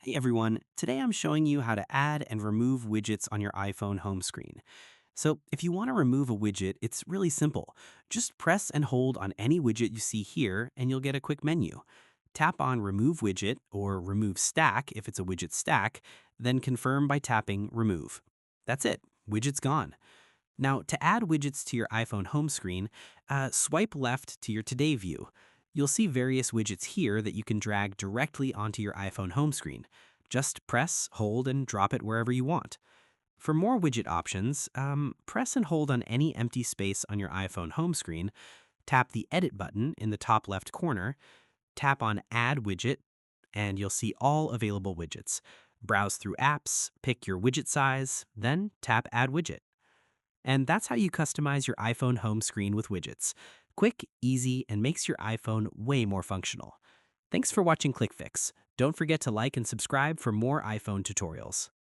Hey everyone, today I'm showing you how to add and remove widgets on your iPhone home screen. So if you want to remove a widget, it's really simple. Just press and hold on any widget you see here and you'll get a quick menu. Tap on Remove Widget or Remove Stack if it's a widget stack, then confirm by tapping Remove. That's it, widget's gone. Now, to add widgets to your iPhone home screen, swipe left to your Today view. You'll see various widgets here that you can drag directly onto your iPhone home screen. Just press, hold, and drop it wherever you want. For more widget options, press and hold on any empty space on your iPhone home screen, tap the Edit button in the top left corner, tap on Add Widget, and you'll see all available widgets. Browse through apps, pick your widget size, then tap Add Widget. And that's how you customize your iPhone home screen with widgets. Quick, easy, and makes your iPhone way more functional. Thanks for watching ClickFix. Don't forget to like and subscribe for more iPhone tutorials.